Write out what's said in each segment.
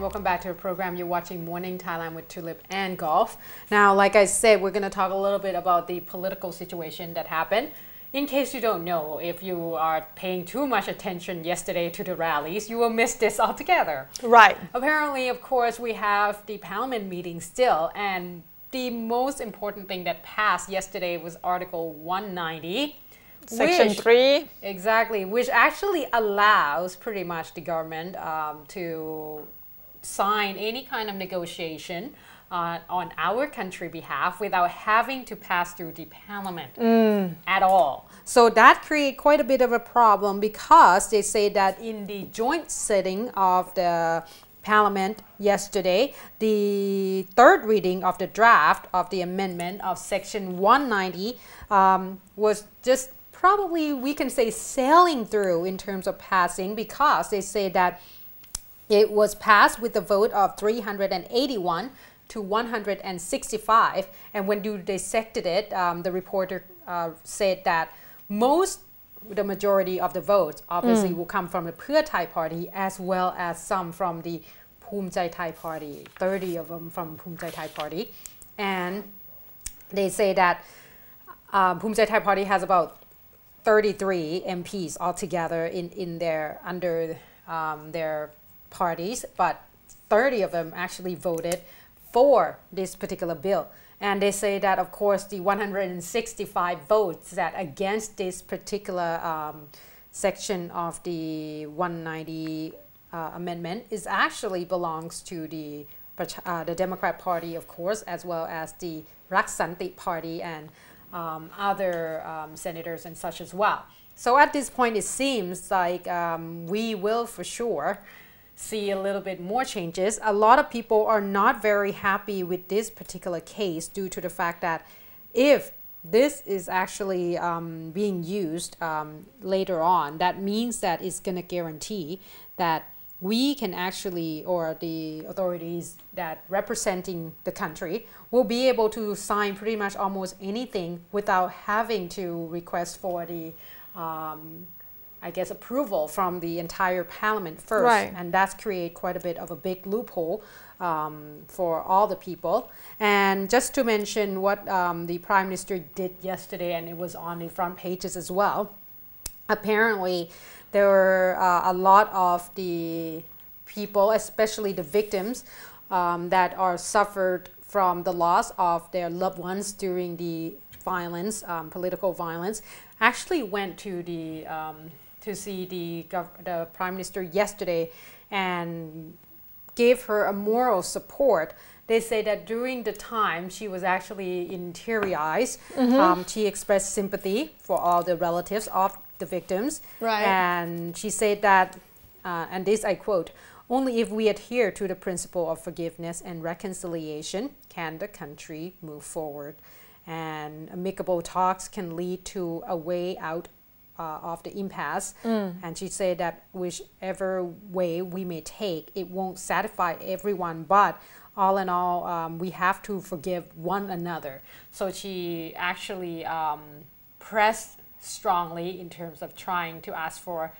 welcome back to the program. You're watching Morning Thailand with Tulip and Golf. Now, like I said, we're going to talk a little bit about the political situation that happened. In case you don't know, if you are paying too much attention yesterday to the rallies, you will miss this altogether. Right. Apparently, of course, we have the parliament meeting still, and the most important thing that passed yesterday was Article 190. Section 3. Exactly, which actually allows pretty much the government to sign any kind of negotiation on our country behalf without having to pass through the parliament at all. So that creates quite a bit of a problem because they say that in the joint sitting of the Parliament yesterday, the third reading of the draft of the amendment of Section 190 was just probably, we can say, sailing through in terms of passing, because they say that it was passed with a vote of 381 to 165. And when you dissected it, the reporter said that the majority of the votes obviously will come from the Pheu Thai party, as well as some from the Phum Chai Thai party, 30 of them from Phum Chai Thai party. And they say that Phum Chai Thai party has about 33 MPs altogether in their under their parties, but 30 of them actually voted for this particular bill. And they say that, of course, the 165 votes that against this particular section of the 190 amendment is actually belongs to the Democrat Party, of course, as well as the Raksanti Party and other senators and such as well. So at this point, it seems like we will for sure see a little bit more changes. A lot of people are not very happy with this particular case due to the fact that if this is actually being used later on, that means that it's going to guarantee that we can actually, or the authorities that representing the country, will be able to sign pretty much almost anything without having to request for the I guess, approval from the entire parliament first. Right. And that's create quite a bit of a big loophole for all the people. And just to mention what the Prime Minister did yesterday, and it was on the front pages as well, apparently there were a lot of the people, especially the victims, that are suffered from the loss of their loved ones during the violence, political violence, actually went to the to see the Prime Minister yesterday and gave her a moral support. They say that during the time she was actually in teary eyes, she expressed sympathy for all the relatives of the victims. Right. And she said that, and this I quote, "Only if we adhere to the principle of forgiveness and reconciliation can the country move forward. And amicable talks can lead to a way out of the impasse." And she said that whichever way we may take, it won't satisfy everyone, but all in all, we have to forgive one another. So she actually pressed strongly in terms of trying to ask for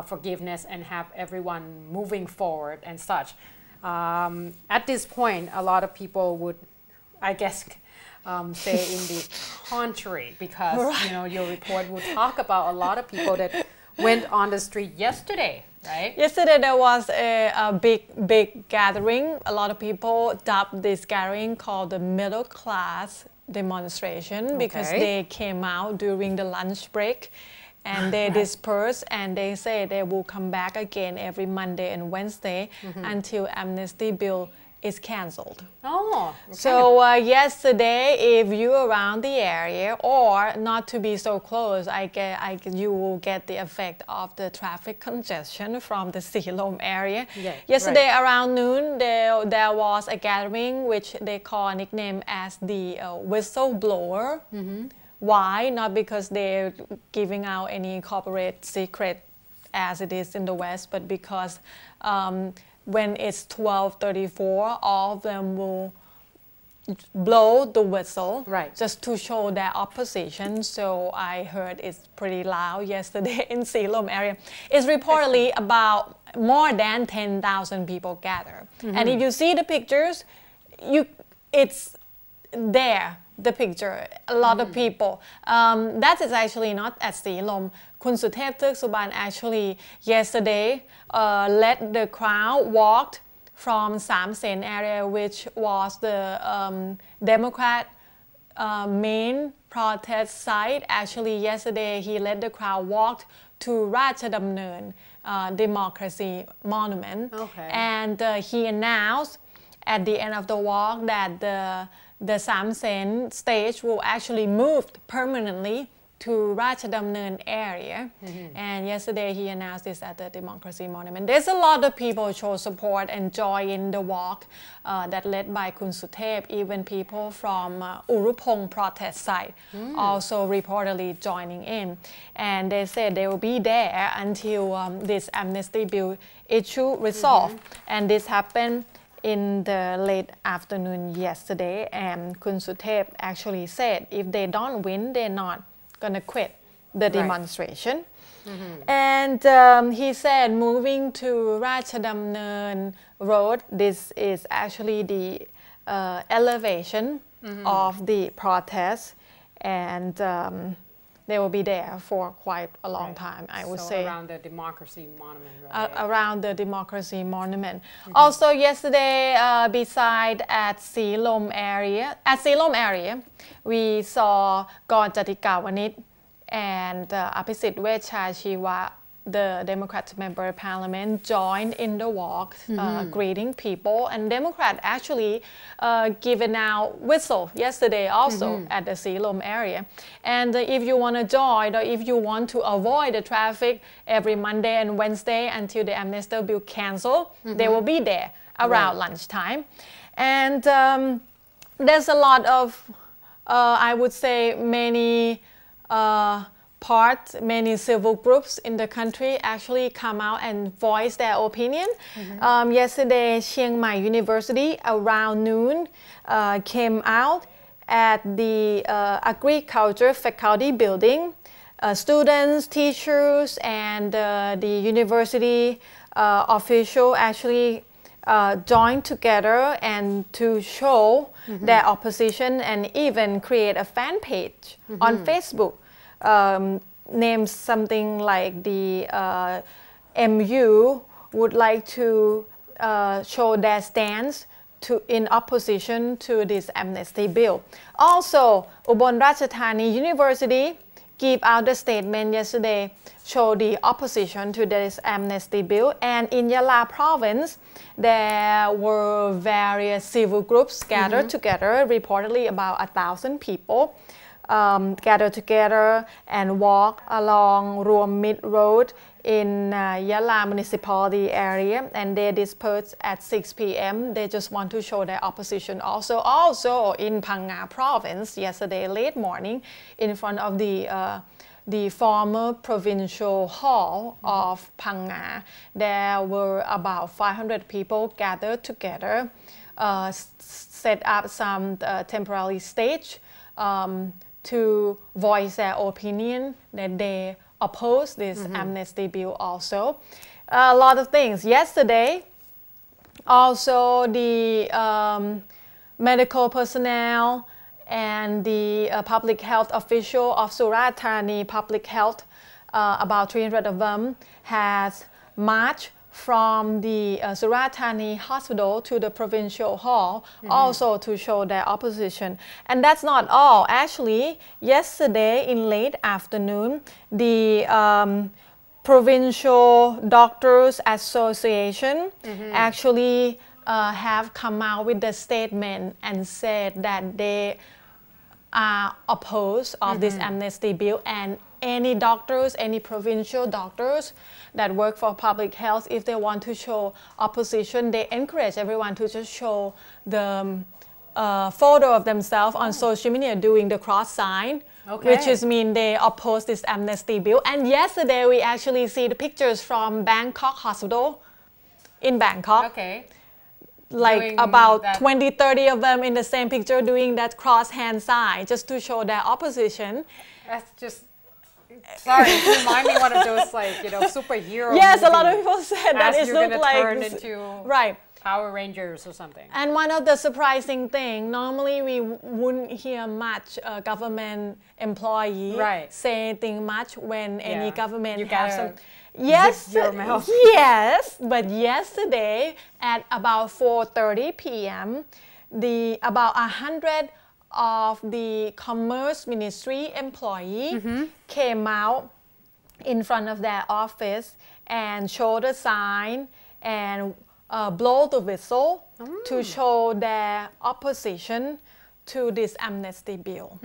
forgiveness and have everyone moving forward and such. At this point, a lot of people would, I guess, say in the contrary, because you know, your report will talk about a lot of people that went on the street yesterday, right? Yesterday there was a big gathering. A lot of people dubbed this gathering called the middle class demonstration, because they came out during the lunch break and they dispersed, and they say they will come back again every Monday and Wednesday until amnesty bill is cancelled. Oh, okay. So yesterday, if you're around the area, or not to be so close, you will get the effect of the traffic congestion from the Silom area. Yeah, yesterday around noon, there was a gathering which they call nickname as the whistleblower. Why? Not because they're giving out any corporate secret as it is in the West, but because when it's 12:34, all of them will blow the whistle, just to show their opposition. So I heard it's pretty loud yesterday in Silom area. It's reportedly about more than 10,000 people gather. And if you see the pictures, it's there, the picture, a lot of people. That is actually not at Silom. Kun Suthep Thuk Suban actually yesterday led the crowd walked from Sam Sen area, which was the Democrat main protest site. Actually yesterday he led the crowd walked to Rachadamnern Democracy Monument. Okay. And he announced at the end of the walk that the Sam Sen stage will actually move permanently to Rachadamnern area. And yesterday he announced this at the Democracy Monument. There's a lot of people show support and joy in the walk that led by Kun Suthep. Even people from Urupong protest site also reportedly joining in. And they said they will be there until this amnesty bill issue resolved. And this happened in the late afternoon yesterday. And Kun Suthep actually said if they don't win, they're not gonna quit the demonstration. And he said moving to Rachadamnern Road, this is actually the elevation of the protest, and they will be there for quite a long time, I would say. Around the Democracy Monument, right? Around the Democracy Monument. Also yesterday, beside at Silom area, we saw Gon Jatikawanit and Apisit Vechachiwa, the Democrat member of parliament, joined in the walk, greeting people. And Democrat actually given out whistle yesterday also at the Silom area. And if you want to join, or if you want to avoid the traffic every Monday and Wednesday until the amnesty bill cancelled, they will be there around lunchtime. And there's a lot of, I would say, many many civil groups in the country actually come out and voice their opinion. Yesterday, Chiang Mai University around noon came out at the agriculture faculty building. Students, teachers, and the university official actually joined together and to show their opposition, and even create a fan page on Facebook named something like the MU would like to show their stance in opposition to this amnesty bill. Also, Ubon Ratchathani University gave out a statement yesterday, show the opposition to this amnesty bill. And in Yala province, there were various civil groups gathered together, reportedly about 1,000 people gathered together and walk along Ruam Road in Yala municipality area, and they dispersed at 6 p.m. They just want to show their opposition. Also in Phang Nga province yesterday late morning, in front of the former provincial hall of Phang Nga, there were about 500 people gathered together, set up some temporary stage to voice their opinion that they oppose this amnesty bill also. A lot of things. Yesterday, also the medical personnel and the public health official of Surat Thani Public Health, about 300 of them, has marched from the Surat Thani hospital to the provincial hall, also to show their opposition. And that's not all. Actually, yesterday in late afternoon, the Provincial Doctors Association actually have come out with a statement and said that they are opposed of this amnesty bill, and any doctors, any provincial doctors that work for public health, if they want to show opposition, they encourage everyone to just show the photo of themselves on social media doing the cross sign, which is mean they oppose this amnesty bill. And yesterday we actually see the pictures from Bangkok hospital in Bangkok. Like doing about 20-30 of them in the same picture doing that cross hand sign just to show their opposition. That's just Sorry, you remind me one of those like, you know, superhero Yes, a lot of movies. people said that it You're looked gonna like turn into right. Power Rangers or something. And one of the surprising thing, normally we wouldn't hear much government employee say anything much when any government you has some. Yes, zip your mouth. Yes, but yesterday at about 4:30 p.m., about 100 of the Commerce Ministry employee came out in front of their office and showed a sign and blow the whistle to show their opposition to this amnesty bill.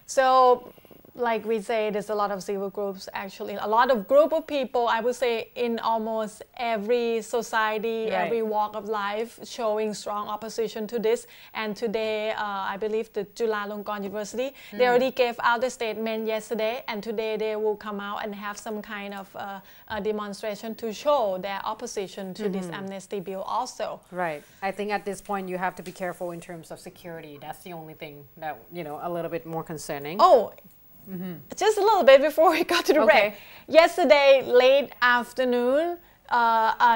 So, like we say, there's a lot of civil groups, actually, a lot of group of people, I would say, in almost every society, every walk of life, showing strong opposition to this. And today, I believe the Chulalongkorn University, they already gave out a statement yesterday, and today they will come out and have some kind of a demonstration to show their opposition to this amnesty bill also. Right. I think at this point you have to be careful in terms of security. That's the only thing that, you know, a little bit more concerning. Oh, just a little bit before we got to the break. Yesterday, late afternoon,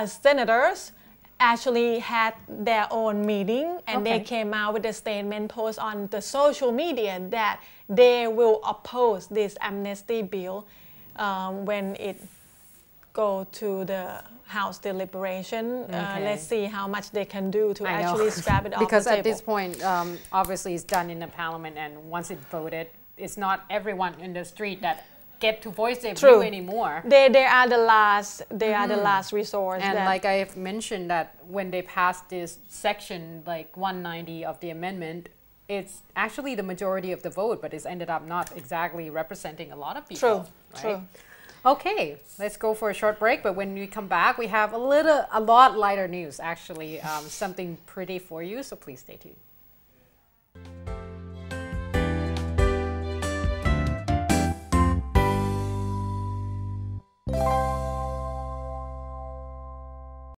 senators actually had their own meeting, and they came out with a statement post on the social media that they will oppose this amnesty bill when it go to the House deliberation. Let's see how much they can do to actually scrap it off because the table. at this point, obviously it's done in the parliament, and once it's voted, it's not everyone in the street that get to voice their view anymore. They are the last. They are the last resort. And like I've mentioned, that when they passed this section, like 190 of the amendment, it's actually the majority of the vote, but it's ended up not exactly representing a lot of people. True. Okay, let's go for a short break. But when we come back, we have a lot lighter news. Actually, something pretty for you. So please stay tuned.